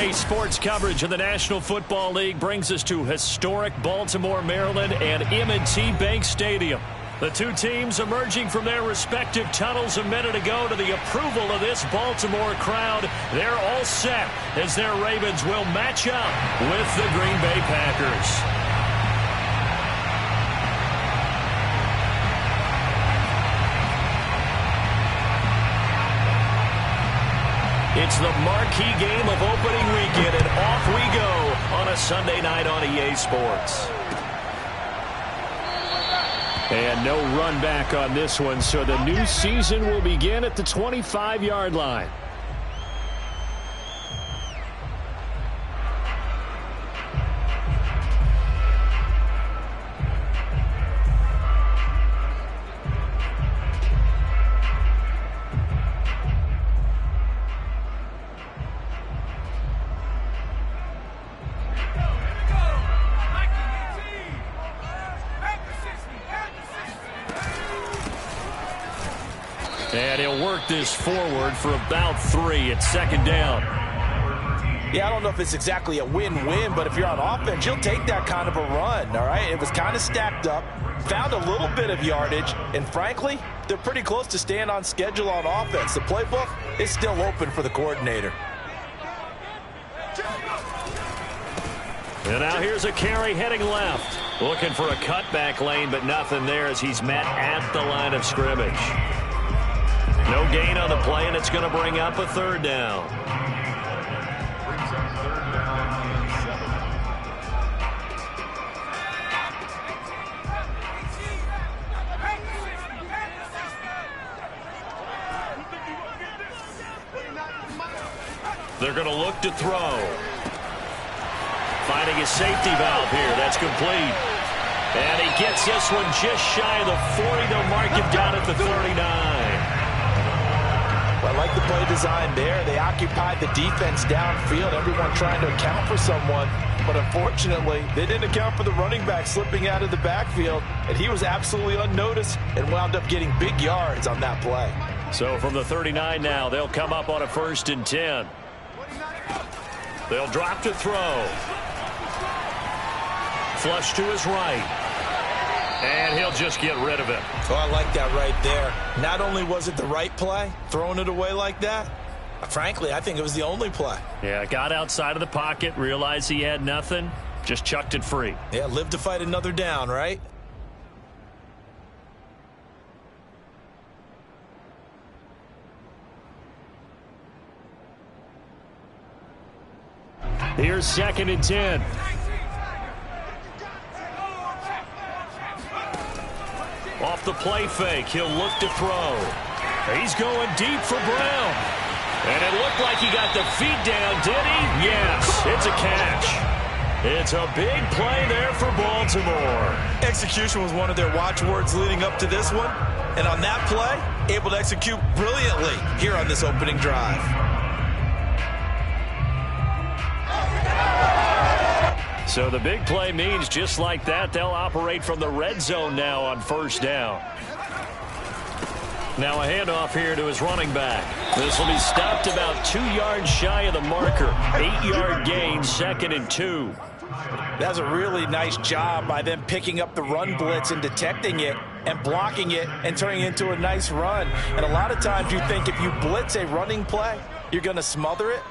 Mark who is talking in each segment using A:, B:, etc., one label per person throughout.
A: EA Sports coverage of the National Football League brings us to historic Baltimore, Maryland and M&T Bank Stadium. The two teams emerging from their respective tunnels a minute ago to the approval of this Baltimore crowd. They're all set as their Ravens will match up with the Green Bay Packers. It's the marquee game of opening weekend, and off we go on a Sunday night on EA Sports. And no run back on this one, so the new season will begin at the 25-yard line. And he'll work this forward for about 3 at second down.
B: Yeah, I don't know if it's exactly a win-win, but if you're on offense, you'll take that kind of a run, all right? It was kind of stacked up, found a little bit of yardage, and frankly, they're pretty close to staying on schedule on offense. The playbook is still open for the coordinator.
A: And now here's a carry heading left. Looking for a cutback lane, but nothing there as he's met at the line of scrimmage. No gain on the play, and it's going to bring up a third down. They're going to look to throw. Finding a safety valve here. That's complete. And he gets this one just shy of the 40. They'll mark him down at the 39.
B: I like the play design there. They occupied the defense downfield, everyone trying to account for someone. But unfortunately, they didn't account for the running back slipping out of the backfield, and he was absolutely unnoticed and wound up getting big yards on that play.
A: So from the 39 now, they'll come up on a 1st and 10. They'll drop to throw. Flush to his right. And he'll just get rid of it.
B: Oh, I like that right there. Not only was it the right play, throwing it away like that, frankly, I think it was the only play.
A: Yeah, got outside of the pocket, realized he had nothing, just chucked it free.
B: Yeah, live to fight another down, right?
A: Here's 2nd and 10. Off the play fake, he'll look to throw. He's going deep for Brown. And it looked like he got the feet down, did he? Yes, it's a catch. It's a big play there for Baltimore.
B: Execution was one of their watchwords leading up to this one. And on that play, able to execute brilliantly here on this opening drive.
A: So the big play means just like that, they'll operate from the red zone now on 1st down. Now a handoff here to his running back. This will be stopped about 2 yards shy of the marker. 8-yard gain, 2nd and 2.
B: That's a really nice job by them picking up the run blitz and detecting it and blocking it and turning it into a nice run. And a lot of times you think if you blitz a running play, you're going to smother it.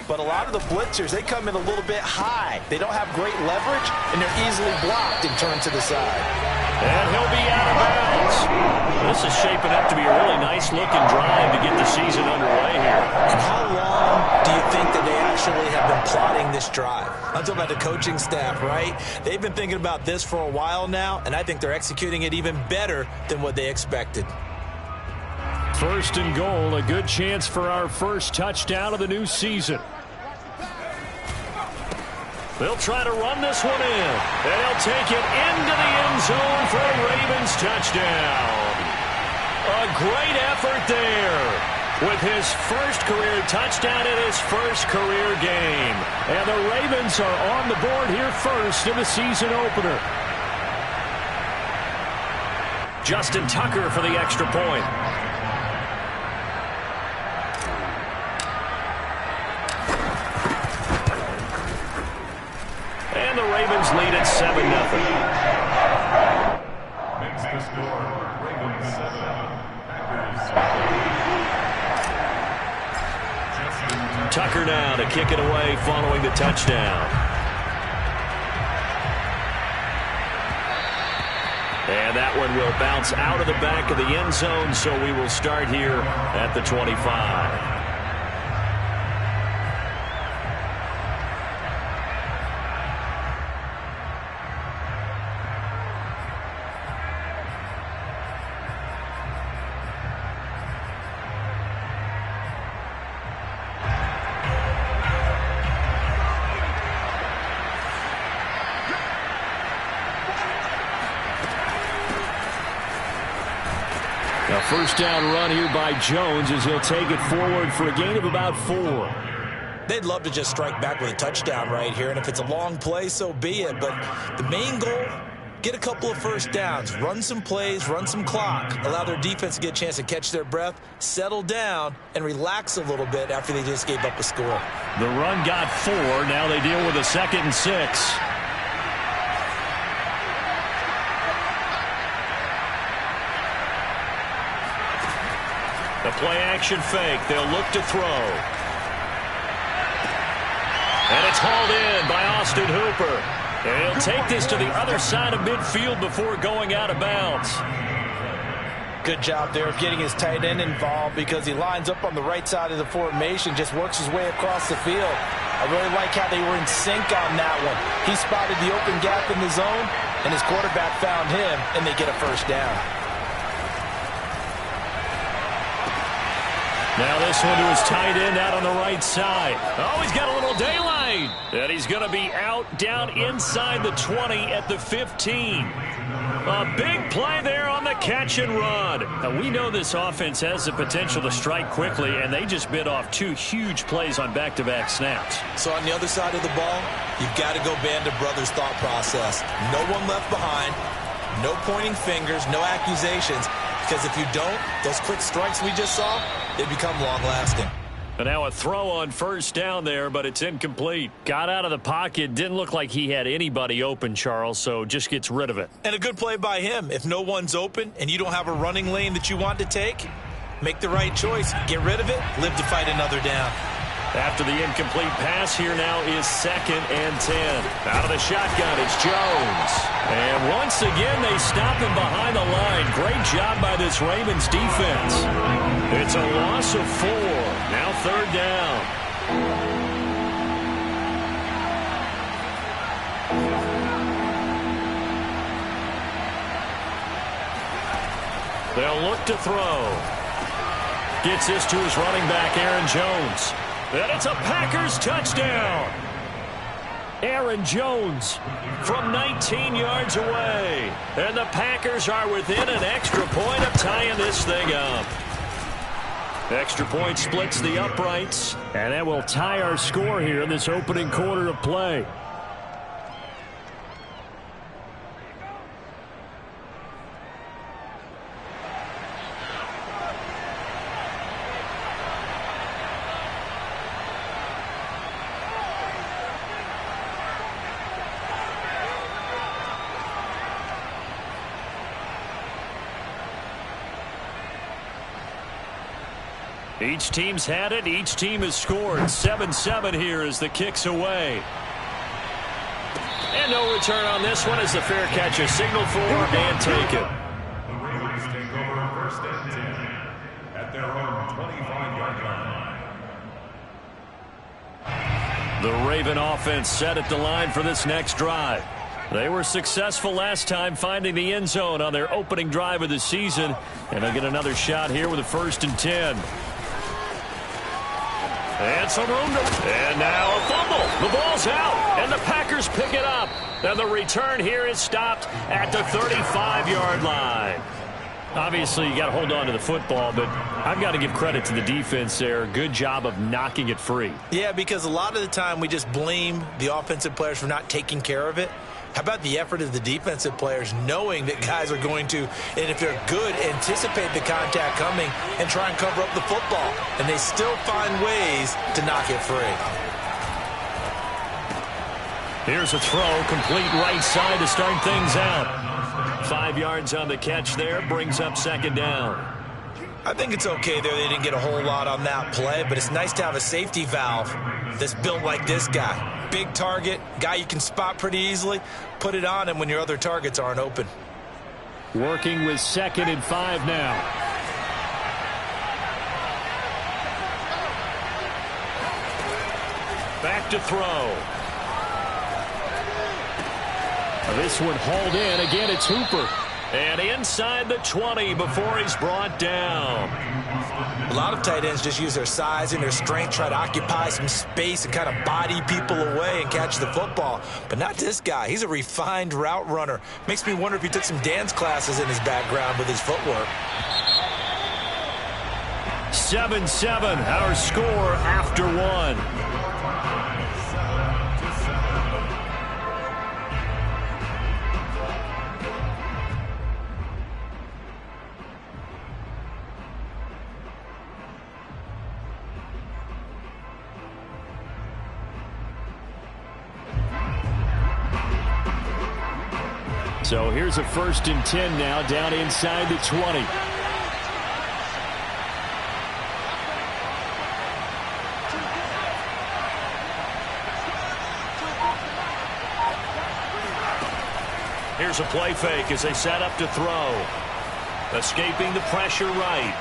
B: But a lot of the blitzers, they come in a little bit high. They don't have great leverage, and they're easily blocked and turned to the side.
A: And he'll be out of bounds. This is shaping up to be a really nice-looking drive to get the season underway here.
B: And how long do you think that they actually have been plotting this drive? I'm talking about the coaching staff, right? They've been thinking about this for a while now, and I think they're executing it even better than what they expected.
A: 1st and goal, a good chance for our first touchdown of the new season. They'll try to run this one in, and he'll take it into the end zone for a Ravens touchdown. A great effort there with his first career touchdown in his first career game. And the Ravens are on the board here first in the season opener. Justin Tucker for the extra point. Browns lead at 7-0.
C: Makes the score, Ravens 7, Packers.
A: Tucker now to kick it away following the touchdown. And that one will bounce out of the back of the end zone, so we will start here at the 25. A first down run here by Jones as he'll take it forward for a gain of about 4.
B: They'd love to just strike back with a touchdown right here, and if it's a long play, so be it. But the main goal, get a couple of first downs, run some plays, run some clock, allow their defense to get a chance to catch their breath, settle down, and relax a little bit after they just gave up a score.
A: The run got 4. Now they deal with a 2nd and 6. The play-action fake. They'll look to throw. And it's hauled in by Austin Hooper. And he'll take this to the other side of midfield before going out of bounds.
B: Good job there of getting his tight end involved because he lines up on the right side of the formation, just works his way across the field. I really like how they were in sync on that one. He spotted the open gap in the zone, and his quarterback found him, and they get a first down.
A: Now this one to his tight end out on the right side. Oh, he's got a little daylight. And he's going to be out down inside the 20 at the 15. A big play there on the catch and run. Now, we know this offense has the potential to strike quickly, and they just bit off 2 huge plays on back-to-back snaps.
B: So on the other side of the ball, you've got to go Band of Brothers thought process. No one left behind, no pointing fingers, no accusations. Because if you don't, those quick strikes we just saw, they become long-lasting.
A: And now a throw on first down there, but it's incomplete. Got out of the pocket. Didn't look like he had anybody open, Charles, so just gets rid of it.
B: And a good play by him. If no one's open and you don't have a running lane that you want to take, make the right choice. Get rid of it. Live to fight another down.
A: After the incomplete pass, here now is 2nd and 10. Out of the shotgun, it's Jones. And once again, they stop him behind the line. Great job by this Ravens defense. It's a loss of 4. Now 3rd down. They'll look to throw. Gets this to his running back, Aaron Jones. And it's a Packers touchdown. Aaron Jones from 19 yards away. And the Packers are within an extra point of tying this thing up. Extra point splits the uprights. And that will tie our score here in this opening quarter of play. Each team's had it. Each team has scored. 7-7 here as the kick's away. And no return on this one as the fair catch is signaled for and taken.
C: The Ravens take over 1st and 10 at their own 25-yard line.
A: The Raven offense set at the line for this next drive. They were successful last time finding the end zone on their opening drive of the season. And they'll get another shot here with a 1st and 10. And some room to... And now a fumble. The ball's out. And the Packers pick it up. And the return here is stopped at the 35-yard line. Obviously, you got to hold on to the football, but I've got to give credit to the defense there. Good job of knocking it free.
B: Yeah, because a lot of the time we just blame the offensive players for not taking care of it. How about the effort of the defensive players knowing that guys are going to, and if they're good, anticipate the contact coming and try and cover up the football. And they still find ways to knock it free.
A: Here's a throw, complete right side to start things out. 5 yards on the catch there, brings up second down.
B: I think it's okay there. They didn't get a whole lot on that play, but it's nice to have a safety valve that's built like this guy. Big target, guy you can spot pretty easily. Put it on him when your other targets aren't open.
A: Working with 2nd and 5 now. Back to throw. This one hauled in. Again, it's Hooper. And inside the 20 before he's brought down.
B: A lot of tight ends just use their size and their strength, try to occupy some space and kind of body people away and catch the football. But not this guy. He's a refined route runner. Makes me wonder if he took some dance classes in his background with his footwork.
A: 7-7, our score after one. So here's a 1st and 10 now, down inside the 20. Here's a play fake as they set up to throw. Escaping the pressure right.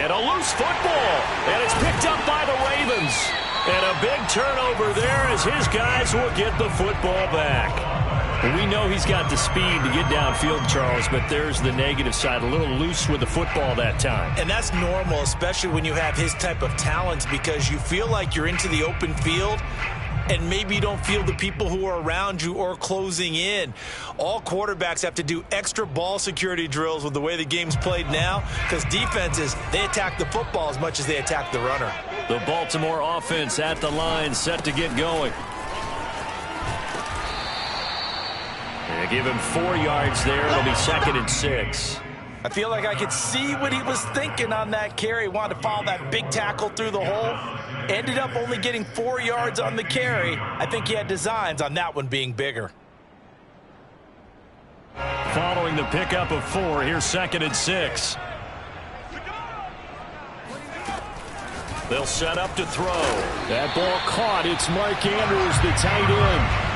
A: And a loose football. And it's picked up by the Ravens. And a big turnover there as his guys will get the football back. We know he's got the speed to get downfield, Charles, but there's the negative side. A little loose with the football that time.
B: And that's normal, especially when you have his type of talents, because you feel like you're into the open field and maybe you don't feel the people who are around you or closing in. All quarterbacks have to do extra ball security drills with the way the game's played now, because defenses, they attack the football as much as they attack the runner.
A: The Baltimore offense at the line, set to get going. They give him 4 yards there. It'll be 2nd and 6.
B: I feel like I could see what he was thinking on that carry. Wanted to follow that big tackle through the hole. Ended up only getting 4 yards on the carry. I think he had designs on that one being bigger.
A: Following the pickup of 4, here's 2nd and 6. They'll set up to throw. That ball caught. It's Mark Andrews, the tight end.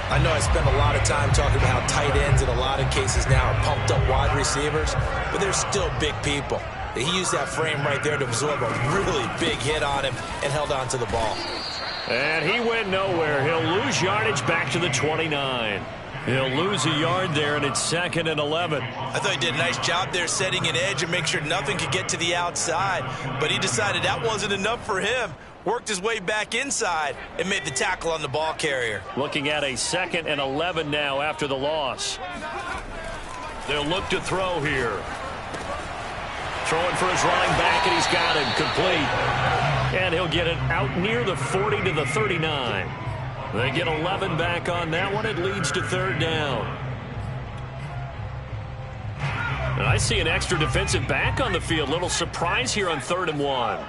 B: I know I spend a lot of time talking about how tight ends in a lot of cases now are pumped up wide receivers, but they're still big people. He used that frame right there to absorb a really big hit on him and held on to the ball.
A: And he went nowhere. He'll lose yardage back to the 29. He'll lose a yard there, and it's 2nd and 11.
B: I thought he did a nice job there setting an edge and make sure nothing could get to the outside, but he decided that wasn't enough for him. Worked his way back inside and made the tackle on the ball carrier.
A: Looking at a 2nd and 11 now after the loss. They'll look to throw here. Throwing for his running back, and he's got him complete. And he'll get it out near the 40 to the 39. They get 11 back on that one. It leads to 3rd down. And I see an extra defensive back on the field. Little surprise here on 3rd and 1.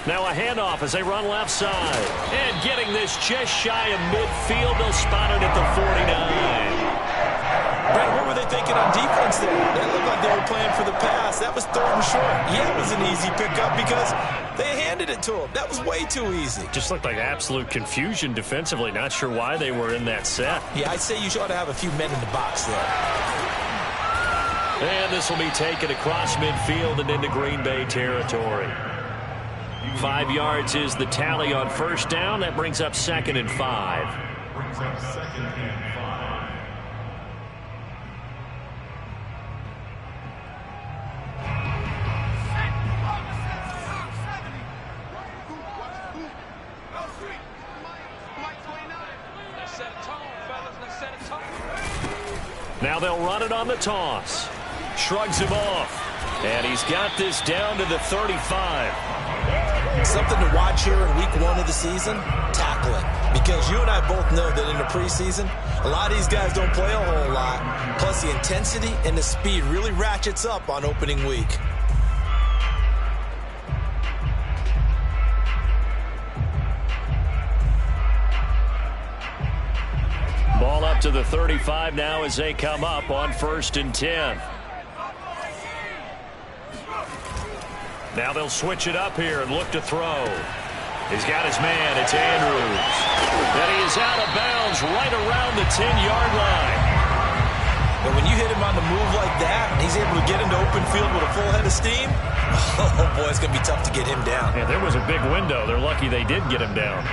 A: Now a handoff as they run left side. And getting this just shy of midfield. They'll spot it at the 49.
B: Brad, what were they thinking on defense there? They looked like they were playing for the pass. That was 3rd and short. Yeah, it was an easy pickup because they handed it to him. That was way too easy.
A: Just looked like absolute confusion defensively. Not sure why they were in that set.
B: Yeah, I'd say you ought to have a few men in the box there.
A: And this will be taken across midfield and into Green Bay territory. 5 yards is the tally on 1st down. That brings up 2nd and 5.
C: Brings up 2nd and 5.
A: Now they'll run it on the toss. Shrugs him off. And he's got this down to the 35.
B: Something to watch here in week 1 of the season, tackling. Because you and I both know that in the preseason, a lot of these guys don't play a whole lot. Plus the intensity and the speed really ratchets up on opening week.
A: to the 35 now as they come up on 1st and 10. Now they'll switch it up here and look to throw. He's got his man. It's Andrews. And he is out of bounds right around the 10-yard line.
B: But when you hit him on the move like that, and he's able to get into open field with a full head of steam, oh, boy, it's going to be tough to get him down.
A: Yeah, there was a big window. They're lucky they did get him down.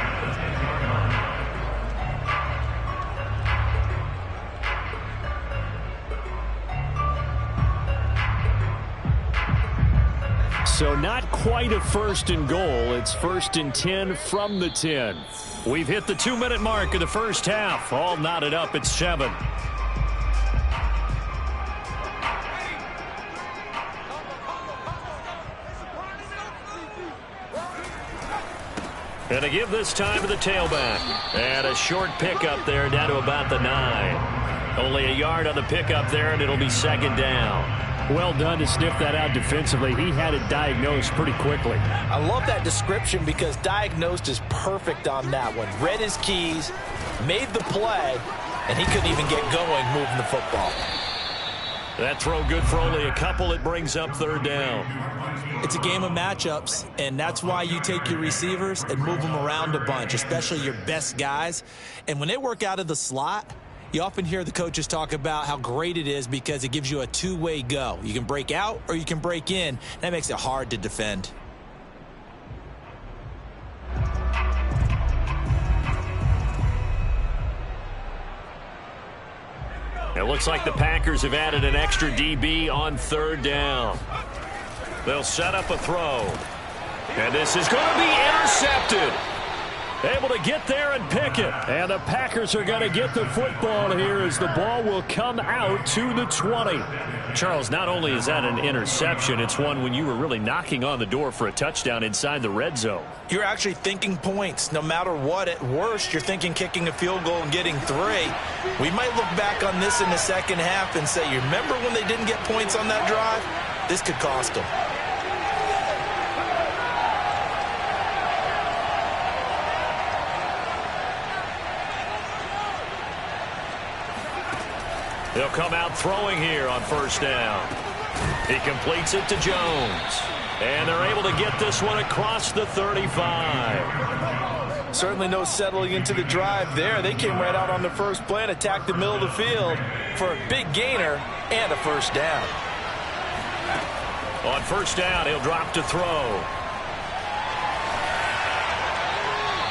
A: So not quite a 1st and goal. It's 1st and 10 from the 10. We've hit the 2-minute mark of the first half. All knotted up at 7. And to give this time to the tailback. And a short pickup there down to about the 9. Only a yard on the pickup there, and it'll be 2nd down. Well done to sniff that out defensively. He had it diagnosed pretty quickly.
B: I love that description because diagnosed is perfect on that one. Read his keys, made the play, and he couldn't even get going moving the football.
A: That throw good for only a couple. It brings up 3rd down.
B: It's a game of matchups, and that's why you take your receivers and move them around a bunch, especially your best guys. And when they work out of the slot, you often hear the coaches talk about how great it is because it gives you a two-way go. You can break out or you can break in. That makes it hard to defend.
A: It looks like the Packers have added an extra DB on 3rd down. They'll set up a throw. And this is going to be intercepted. Able to get there and pick it. And the Packers are going to get the football here as the ball will come out to the 20. Charles, not only is that an interception, it's one when you were really knocking on the door for a touchdown inside the red zone.
B: You're actually thinking points. No matter what, at worst, you're thinking kicking a field goal and getting 3. We might look back on this in the second half and say, you remember when they didn't get points on that drive? This could cost them.
A: They'll come out throwing here on 1st down. He completes it to Jones. And they're able to get this one across the 35.
B: Certainly no settling into the drive there. They came right out on the first play and attacked the middle of the field for a big gainer and a 1st down.
A: On 1st down, he'll drop to throw.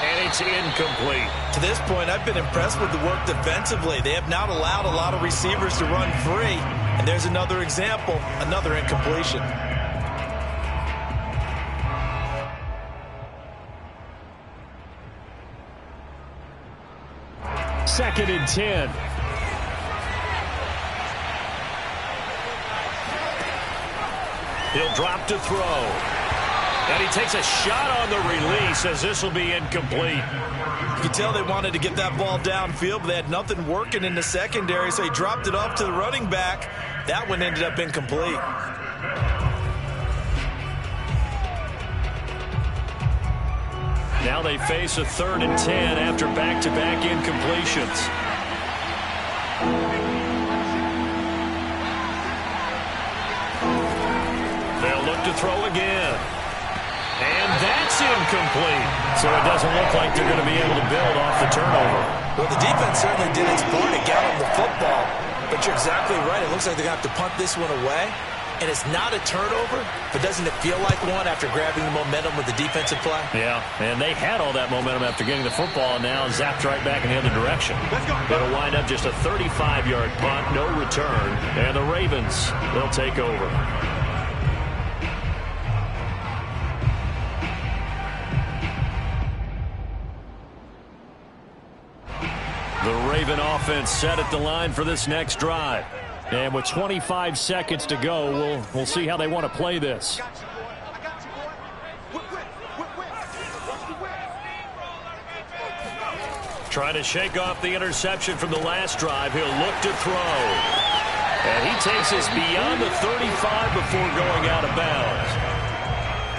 A: And it's incomplete.
B: To this point, I've been impressed with the work defensively. They have not allowed a lot of receivers to run free. And there's another example, another incompletion.
A: Second and 10. He'll drop to throw. And he takes a shot on the release as this will be incomplete.
B: You can tell they wanted to get that ball downfield, but they had nothing working in the secondary, so he dropped it off to the running back. That one ended up incomplete.
A: Now they face a 3rd and 10 after back-to-back incompletions. They'll look to throw again. And that's incomplete. So it doesn't look like they're going to be able to build off the turnover.
B: Well, the defense certainly did its part to get on the football. But you're exactly right. It looks like they're going to have to punt this one away. And it's not a turnover, but doesn't it feel like one after grabbing the momentum with the defensive play?
A: Yeah, and they had all that momentum after getting the football and now zapped right back in the other direction. It'll wind up just a 35-yard punt, no return. And the Ravens, they'll take over. The Raven offense set at the line for this next drive. And with 25 seconds to go, we'll see how they want to play this. Trying to shake off the interception from the last drive. He'll look to throw. And he takes us beyond the 35 before going out of bounds.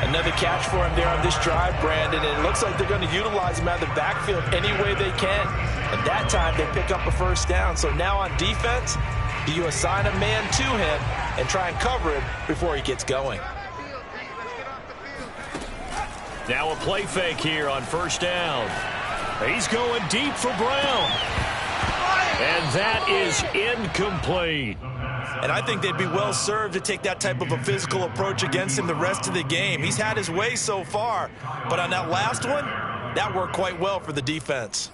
B: Another catch for him there on this drive, Brandon, and it looks like they're going to utilize him out of the backfield any way they can. And that time, they pick up a first down. So now on defense, do you assign a man to him and try and cover him before he gets going?
A: Now a play fake here on first down. He's going deep for Brown. And that is incomplete.
B: And I think they'd be well served to take that type of a physical approach against him the rest of the game. He's had his way so far, but on that last one, that worked quite well for the defense.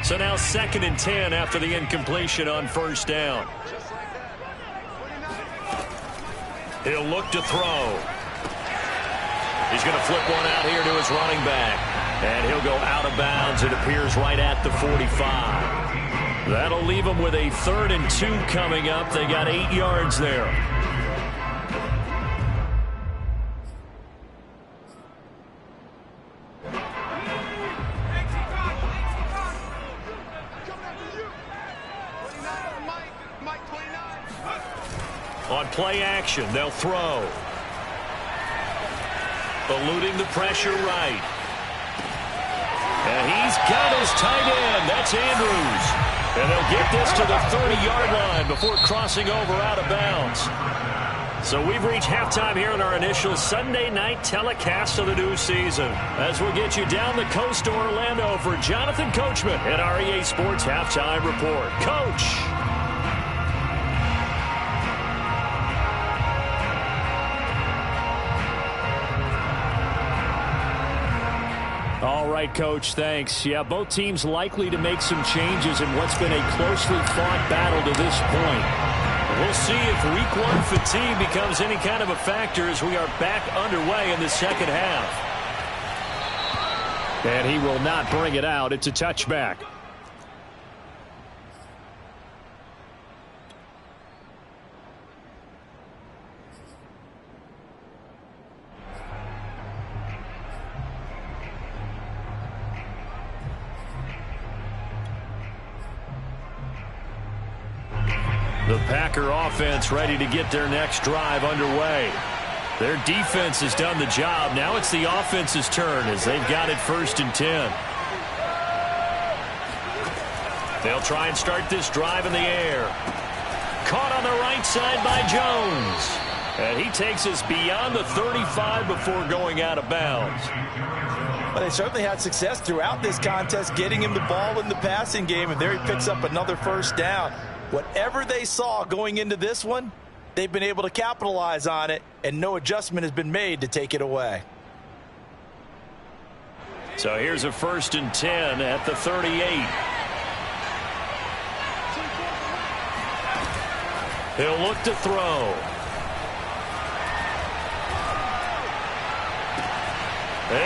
A: So now 2nd and 10 after the incompletion on first down. He'll look to throw. He's going to flip one out here to his running back. And he'll go out of bounds. It appears right at the 45. That'll leave him with a 3rd and 2 coming up. They got 8 yards there. On play action, they'll throw. Eluding the pressure right. And he's got his tight end. That's Andrews. And they'll get this to the 30-yard line before crossing over out of bounds. So we've reached halftime here in our initial Sunday night telecast of the new season. As we'll get you down the coast to Orlando for Jonathan Coachman at our EA Sports Halftime Report. Coach. All right, Coach, thanks. Yeah, both teams likely to make some changes in what's been a closely fought battle to this point. We'll see if Week 1 fatigue becomes any kind of a factor as we are back underway in the second half. And he will not bring it out. It's a touchback. The Packer offense ready to get their next drive underway. Their defense has done the job. Now it's the offense's turn as they've got it 1st and 10. They'll try and start this drive in the air. Caught on the right side by Jones. And he takes us beyond the 35 before going out of bounds.
B: Well, they certainly had success throughout this contest getting him the ball in the passing game, and there he picks up another first down. Whatever they saw going into this one, they've been able to capitalize on it, and no adjustment has been made to take it away.
A: So here's a 1st and 10 at the 38. He'll look to throw.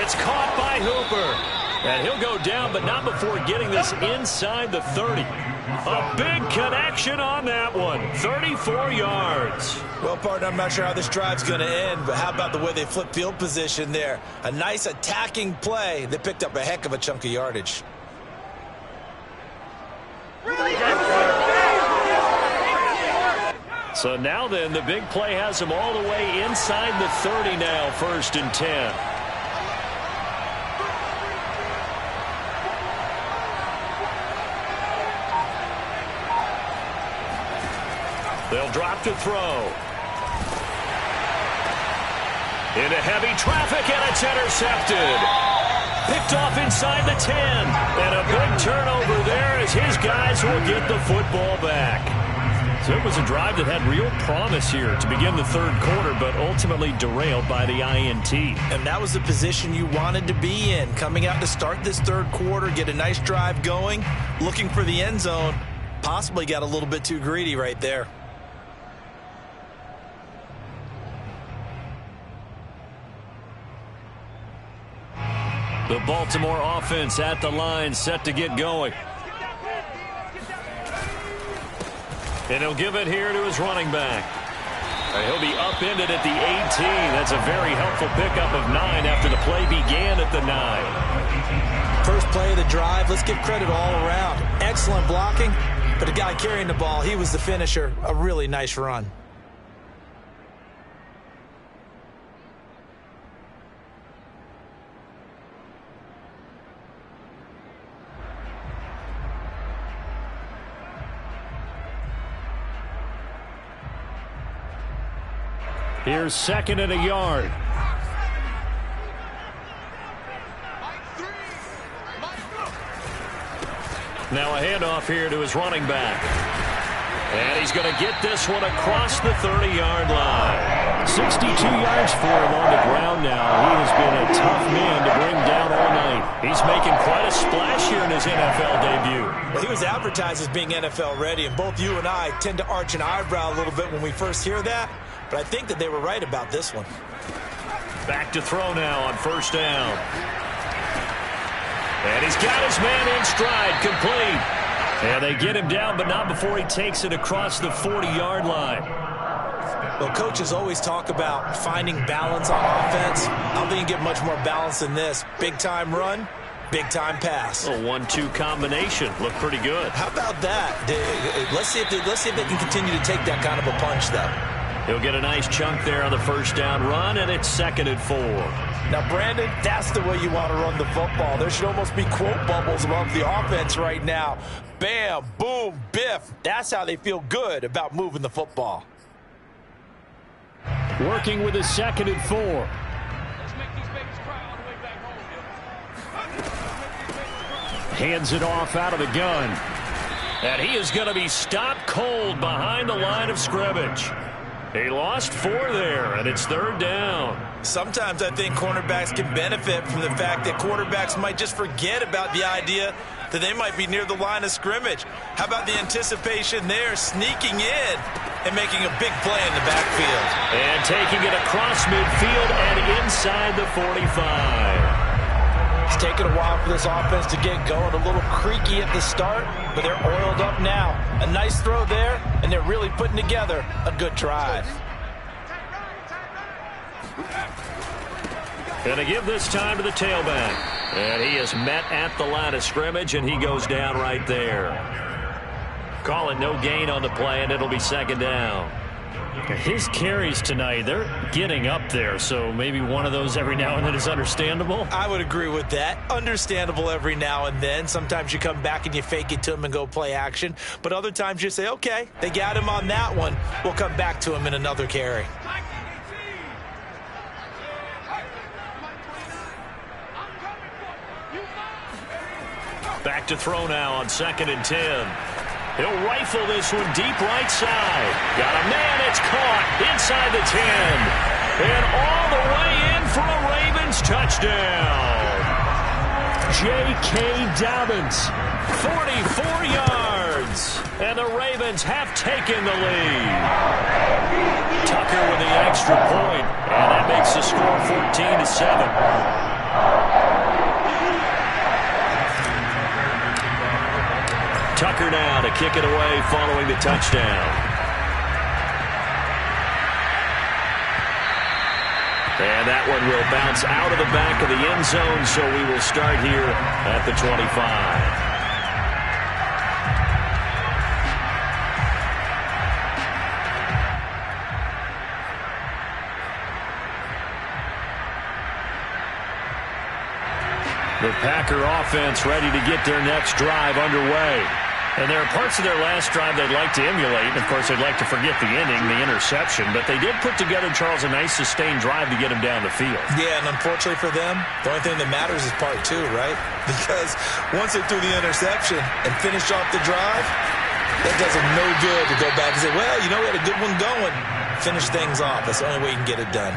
A: It's caught by Hooper. And he'll go down, but not before getting this inside the 30. A big connection on that one. 34 yards.
B: Well, partner, I'm not sure how this drive's going to end, but how about the way they flip field position there? A nice attacking play that picked up a heck of a chunk of yardage.
A: So now then, the big play has him all the way inside the 30 now, 1st and 10. They'll drop to throw. Into heavy traffic, and it's intercepted. Picked off inside the 10. And a big turnover there as his guys will get the football back. So it was a drive that had real promise here to begin the 3rd quarter, but ultimately derailed by the INT.
B: And that was the position you wanted to be in. Coming out to start this 3rd quarter, get a nice drive going, looking for the end zone. Possibly got a little bit too greedy right there.
A: The Baltimore offense at the line, set to get going. And he'll give it here to his running back. And he'll be upended at the 18. That's a very helpful pickup of 9 after the play began at the 9.
B: First play of the drive, let's give credit all around. Excellent blocking, But the guy carrying the ball, he was the finisher. A really nice run.
A: Here's 2nd and a yard. Now a handoff here to his running back. And he's going to get this one across the 30-yard line. 62 yards for him on the ground now. He has been a tough man to bring down all night. He's making quite a splash here in his NFL debut.
B: Well, he was advertised as being NFL ready, and both you and I tend to arch an eyebrow a little bit when we first hear that. But I think that they were right about this one.
A: Back to throw now on 1st down. And he's got his man in stride, complete. And they get him down, but not before he takes it across the 40-yard line.
B: Well, coaches always talk about finding balance on offense. I don't think you get much more balance than this. Big-time run, big-time pass.
A: A 1-2 combination. Looked pretty good.
B: How about that? Let's see if they can continue to take that kind of a punch, though.
A: He'll get a nice chunk there on the 1st down run, and it's 2nd and 4.
B: Now, Brandon, that's the way you want to run the football. There should almost be quote bubbles above the offense right now. Bam, boom, biff. That's how they feel good about moving the football.
A: Working with a 2nd and 4.
D: Let's make these babies cry all the way back home.
A: Hands it off out of the gun. And he is going to be stopped cold behind the line of scrimmage. He lost 4 there, and it's 3rd down.
B: Sometimes I think cornerbacks can benefit from the fact that quarterbacks might just forget about the idea that they might be near the line of scrimmage. How about the anticipation there, sneaking in and making a big play in the backfield.
A: And taking it across midfield and inside the 45.
B: It's taken a while for this offense to get going. A little creaky at the start, but they're oiled up now. A nice throw there, and they're really putting together a good drive.
A: Gonna give this time to the tailback. And he is met at the line of scrimmage, and he goes down right there. Call it no gain on the play, and it'll be 2nd down. His carries tonight, they're getting up there, so maybe one of those every now and then is understandable.
B: I would agree with that. Understandable every now and then. Sometimes you come back and you fake it to him and go play action. But other times you say, okay, they got him on that one. We'll come back to him in another carry.
A: Back to throw now on 2nd and 10. He'll rifle this one deep right side. Got a man, it's caught inside the 10. And all the way in for a Ravens touchdown. J.K. Dobbins, 44 yards. And the Ravens have taken the lead. Tucker with the extra point, and that makes the score 14-7. Tucker now to kick it away following the touchdown. And that one will bounce out of the back of the end zone, so we will start here at the 25. The Packer offense ready to get their next drive underway. And there are parts of their last drive they'd like to emulate. And, of course, they'd like to forget the inning, the interception. But they did put together, Charles, a nice sustained drive to get him down the field.
B: Yeah, and unfortunately for them, the only thing that matters is part 2, right? Because once they threw the interception and finished off the drive, that does them no good to go back and say, well, you know, we had a good one going. Finish things off. That's the only way you can get it done.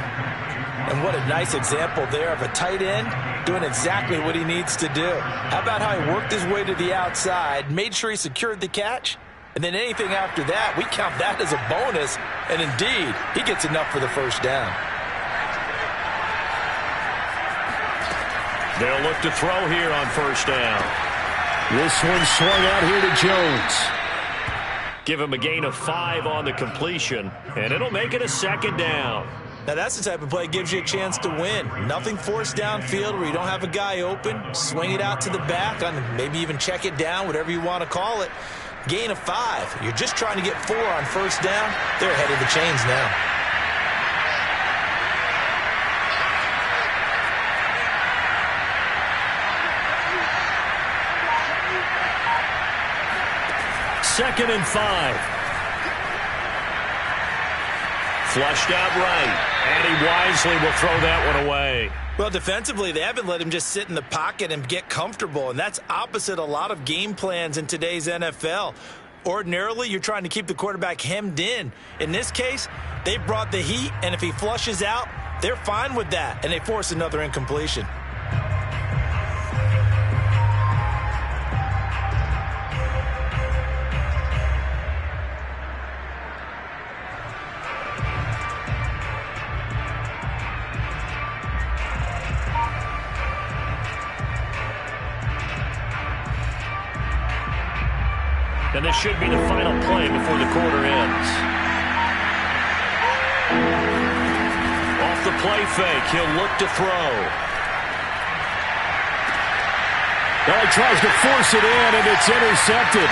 B: And what a nice example there of a tight end doing exactly what he needs to do. How about how he worked his way to the outside, made sure he secured the catch, and then anything after that, we count that as a bonus. And indeed, he gets enough for the 1st down.
A: They'll look to throw here on 1st down. This one swung out here to Jones. Give him a gain of 5 on the completion, and it'll make it a 2nd down.
B: Now, that's the type of play that gives you a chance to win. Nothing forced downfield where you don't have a guy open. Swing it out to the back, maybe even check it down, whatever you want to call it. gain of 5. You're just trying to get 4 on first down. They're ahead of the chains now.
A: Second and 5. Flushed out right, and he wisely will throw that one away.
B: Well, defensively, they haven't let him just sit in the pocket and get comfortable, and that's opposite a lot of game plans in today's NFL. Ordinarily, you're trying to keep the quarterback hemmed in. In this case, they brought the heat, and if he flushes out, they're fine with that, and they force another incompletion.
A: And this should be the final play before the quarter ends. Off the play fake, he'll look to throw. Well, he tries to force it in, and it's intercepted.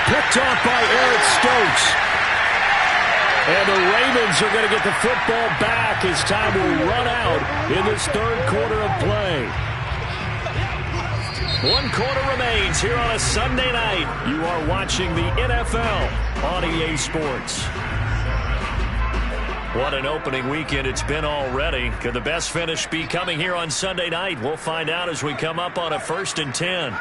A: Picked off by Eric Stokes. And the Ravens are going to get the football back as time will run out in this third quarter of play. 1 quarter remains here on a Sunday night. You are watching the NFL on EA Sports. What an opening weekend it's been already. Could the best finish be coming here on Sunday night? We'll find out as we come up on a 1st and 10.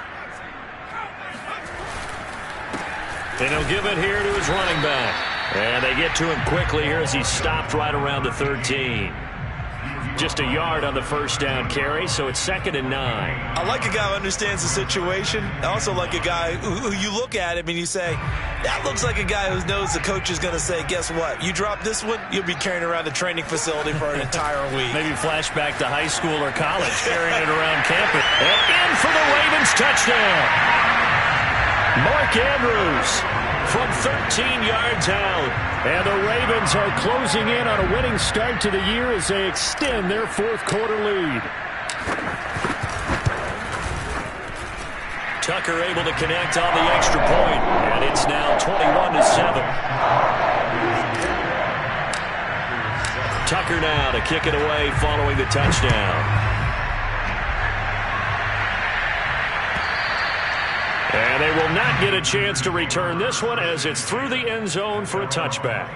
A: And he'll give it here to his running back. And they get to him quickly here as he stopped right around the 13. Just a yard on the first down carry, so it's 2nd and 9.
B: I like a guy who understands the situation. I also like a guy who you look at him and you say, that looks like a guy who knows the coach is going to say, guess what? You drop this one, you'll be carrying around the training facility for an entire week.
A: Maybe flashback to high school or college, carrying it around campus. And in for the Ravens touchdown. Mark Andrews from 13 yards out. And the Ravens are closing in on a winning start to the year as they extend their 4th quarter lead. Tucker able to connect on the extra point, and it's now 21-7. Tucker now to kick it away following the touchdown. And they will not get a chance to return this one as it's through the end zone for a touchback.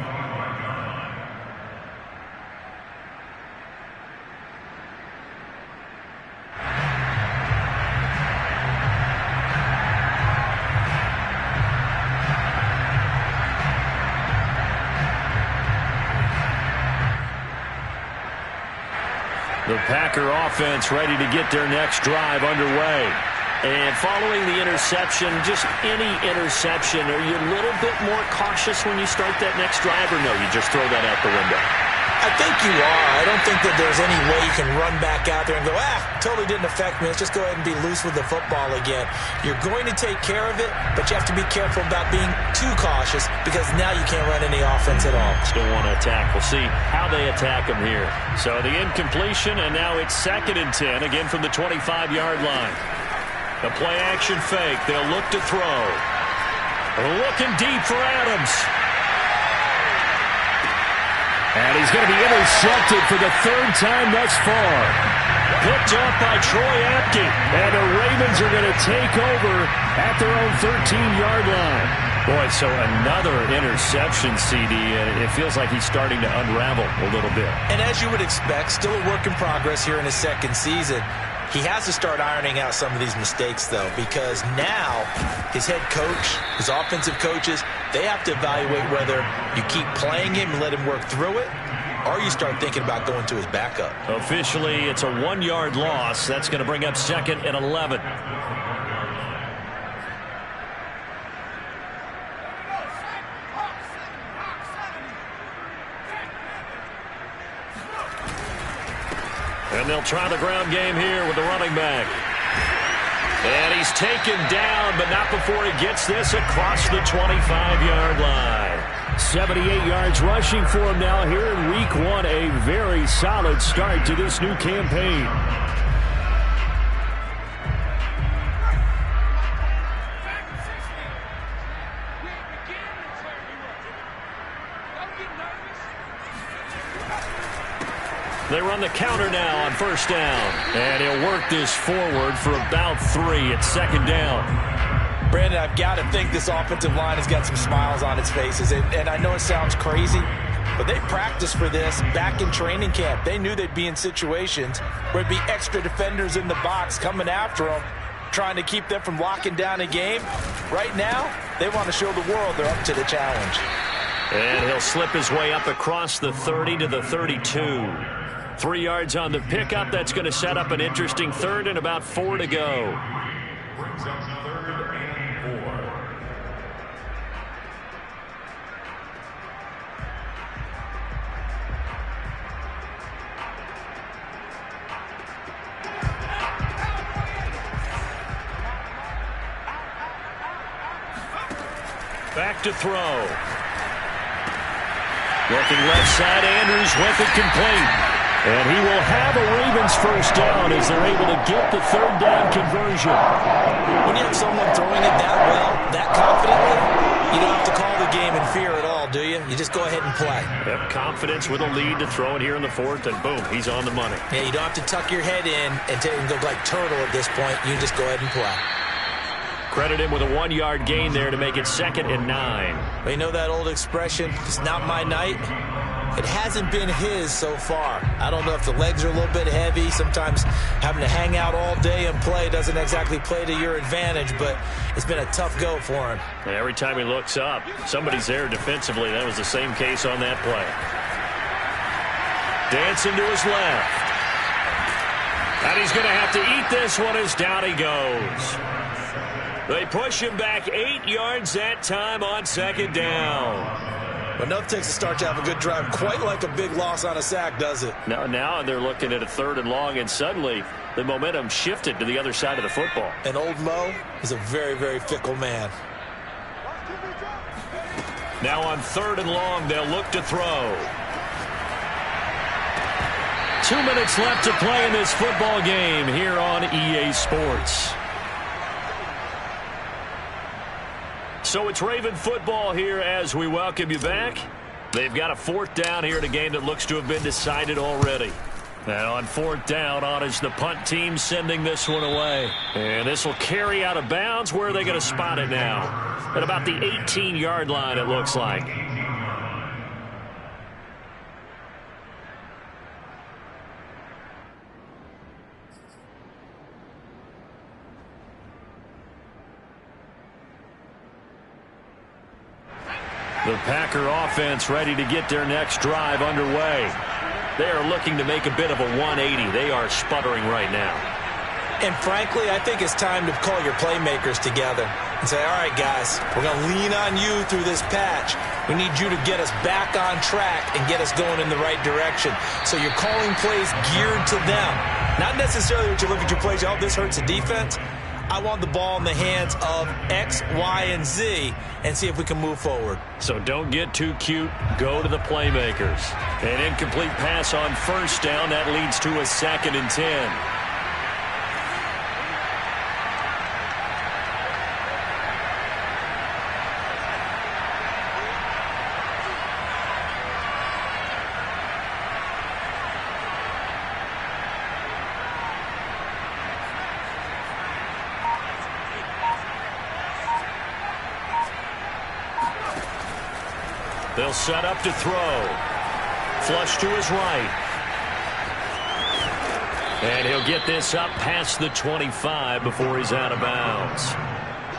A: The Packer offense ready to get their next drive underway. And following the interception, just any interception, are you a little bit more cautious when you start that next drive, or no, you just throw that out the window?
B: I think you are. I don't think that there's any way you can run back out there and go, totally didn't affect me. Let's just go ahead and be loose with the football again. You're going to take care of it, but you have to be careful about being too cautious because now you can't run any offense at all.
A: Still want to attack. We'll see how they attack them here. So the incompletion, and now it's 2nd and 10, again from the 25-yard line. The play-action fake. They'll look to throw. Looking deep for Adams. And he's going to be intercepted for the 3rd time thus far. Picked up by Troy Apke. And the Ravens are going to take over at their own 13-yard line. Boy, so another interception, CD. It feels like he's starting to unravel a little bit.
B: And as you would expect, still a work in progress here in his 2nd season. He has to start ironing out some of these mistakes, though, because now his head coach, his offensive coaches, they have to evaluate whether you keep playing him and let him work through it, or you start thinking about going to his backup.
A: Officially, it's a 1-yard loss. That's going to bring up 2nd and 11. And they'll try the ground game here with the running back. And he's taken down, but not before he gets this across the 25-yard line. 78 yards rushing for him now here in Week 1. A very solid start to this new campaign. They run the counter now on first down. And he'll work this forward for about 3 at second down.
B: Brandon, I've got to think this offensive line has got some smiles on its faces. And I know it sounds crazy, but they practiced for this back in training camp. They knew they'd be in situations where there'd be extra defenders in the box coming after them, trying to keep them from locking down a game. Right now, they want to show the world they're up to the challenge.
A: And he'll slip his way up across the 30 to the 32. 3 yards on the pickup. That's going to set up an interesting third and about 4 to go.
C: Brings up 3rd and 4.
A: Back to throw. Looking left side, Andrews with it complete. And he will have a Ravens first down as they're able to get the 3rd down conversion.
B: When you have someone throwing it that well, that confidently, you don't have to call the game in fear at all, do you? You just go ahead and play.
A: Yep, confidence with a lead to throw it here in the 4th, and boom, he's on the money.
B: Yeah, you don't have to tuck your head in and go like turtle at this point. You just go ahead and play.
A: Credit him with a 1-yard gain there to make it 2nd and 9.
B: Well, you know that old expression, it's not my night? It hasn't been his so far. I don't know if the legs are a little bit heavy. Sometimes having to hang out all day and play doesn't exactly play to your advantage, but it's been a tough go for him.
A: And every time he looks up, somebody's there defensively. That was the same case on that play. Dancing to his left. And he's going to have to eat this one as down he goes. They push him back 8 yards that time on 2nd down.
B: But enough takes to start to have a good drive. Quite like a big loss on a sack, does it?
A: Now they're looking at a 3rd and long, and suddenly the momentum shifted to the other side of the football.
B: And old Mo is a very, very fickle man.
A: Now on 3rd and long, they'll look to throw. 2 minutes left to play in this football game here on EA Sports. So it's Raven football here as we welcome you back. They've got a 4th down here in a game that looks to have been decided already. And on 4th down, on is the punt team sending this one away. And this will carry out of bounds. Where are they going to spot it now? At about the 18-yard line, it looks like. The Packer offense ready to get their next drive underway. They are looking to make a bit of a 180. They are sputtering right now.
B: And frankly, I think it's time to call your playmakers together and say, all right, guys, we're going to lean on you through this patch. We need you to get us back on track and get us going in the right direction. So you're calling plays geared to them. Not necessarily what you look at your plays, oh, this hurts the defense. I want the ball in the hands of X, Y, and Z and see if we can move forward.
A: So don't get too cute. Go to the playmakers. An incomplete pass on 1st down. That leads to a 2nd and 10. They'll set up to throw. Flush to his right. And he'll get this up past the 25 before he's out of bounds.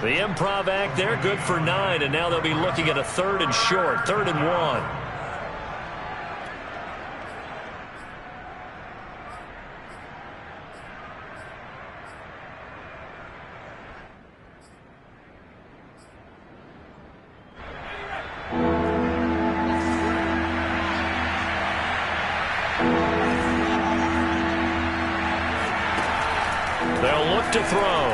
A: The improv act there, good for 9, and now they'll be looking at a 3rd and short, 3rd and 1. They'll look to throw.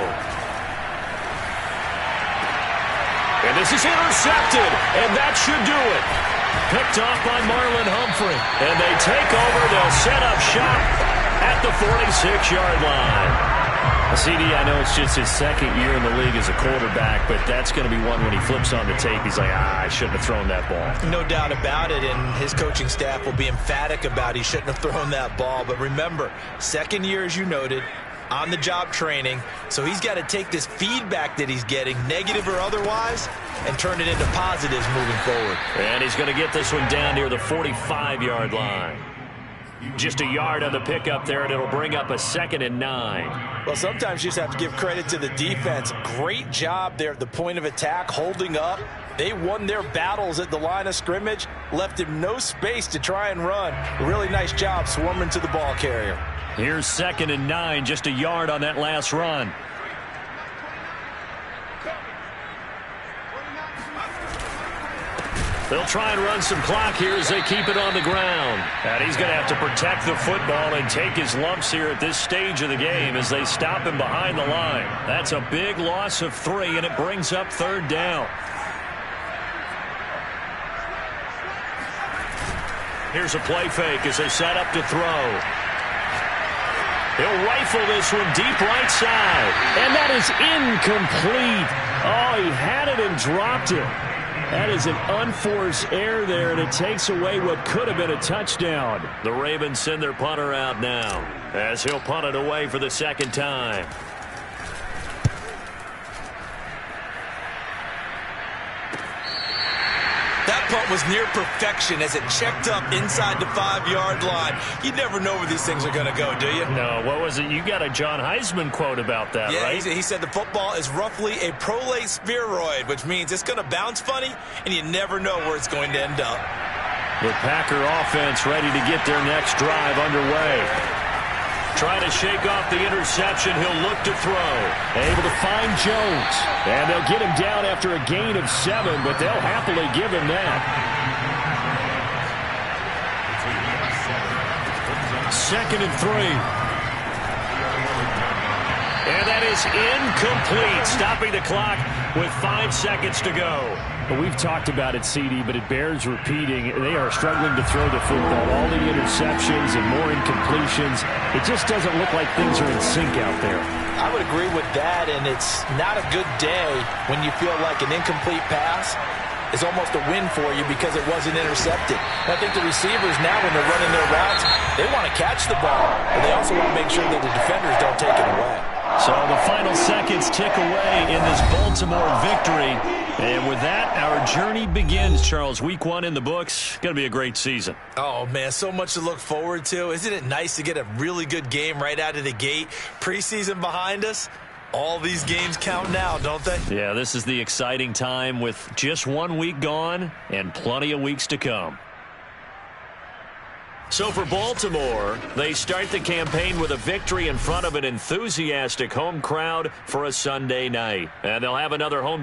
A: And this is intercepted, and that should do it. Picked off by Marlon Humphrey. And they take over. They'll set up shop at the 46-yard line. CD, I know it's just his second year in the league as a quarterback, but that's going to be one when he flips on the tape. He's like, I shouldn't have thrown that ball.
B: No doubt about it, and his coaching staff will be emphatic about he shouldn't have thrown that ball. But remember, second year, as you noted, on-the-job training, so he's got to take this feedback that he's getting, negative or otherwise, and turn it into positives moving forward.
A: And he's going to get this one down near the 45-yard line. Just a yard on the pickup there, and it'll bring up a 2nd and 9.
B: Well, sometimes you just have to give credit to the defense. Great job there at the point of attack, holding up. They won their battles at the line of scrimmage, left him no space to try and run. A really nice job swarming to the ball carrier.
A: Here's 2nd and 9, just a yard on that last run. They'll try and run some clock here as they keep it on the ground. And he's going to have to protect the football and take his lumps here at this stage of the game as they stop him behind the line. That's a big loss of 3, and it brings up 3rd down. Here's a play fake as they set up to throw. He'll rifle this one deep right side. And that is incomplete. Oh, he had it and dropped it. That is an unforced error there, and it takes away what could have been a touchdown. The Ravens send their punter out now as he'll punt it away for the 2nd time.
B: That punt was near perfection as it checked up inside the 5-yard line. You never know where these things are going to go, do you?
A: No, what was it? You got a John Heisman quote about that,
B: yeah,
A: right?
B: He said the football is roughly a prolate spheroid, which means it's going to bounce funny, and you never know where it's going to end up.
A: The Packer offense ready to get their next drive underway. Trying to shake off the interception, he'll look to throw. Able to find Jones. And they'll get him down after a gain of 7, but they'll happily give him that. 2nd and 3. And that is incomplete, stopping the clock with 5 seconds to go.
E: Well, we've talked about it, CD, but it bears repeating. They are struggling to throw the football. All the interceptions and more incompletions. It just doesn't look like things are in sync out there.
B: I would agree with that, and it's not a good day when you feel like an incomplete pass is almost a win for you because it wasn't intercepted. And I think the receivers now, when they're running their routes, they want to catch the ball, but they also want to make sure that the defenders don't take it away.
A: So the final seconds tick away in this Baltimore victory. And with that, our journey begins, Charles. Week 1 in the books. Going to be a great season.
B: Oh, man, so much to look forward to. Isn't it nice to get a really good game right out of the gate? Preseason behind us. All these games count now, don't they?
A: Yeah, this is the exciting time with just 1 week gone and plenty of weeks to come. So for Baltimore, they start the campaign with a victory in front of an enthusiastic home crowd for a Sunday night. And they'll have another home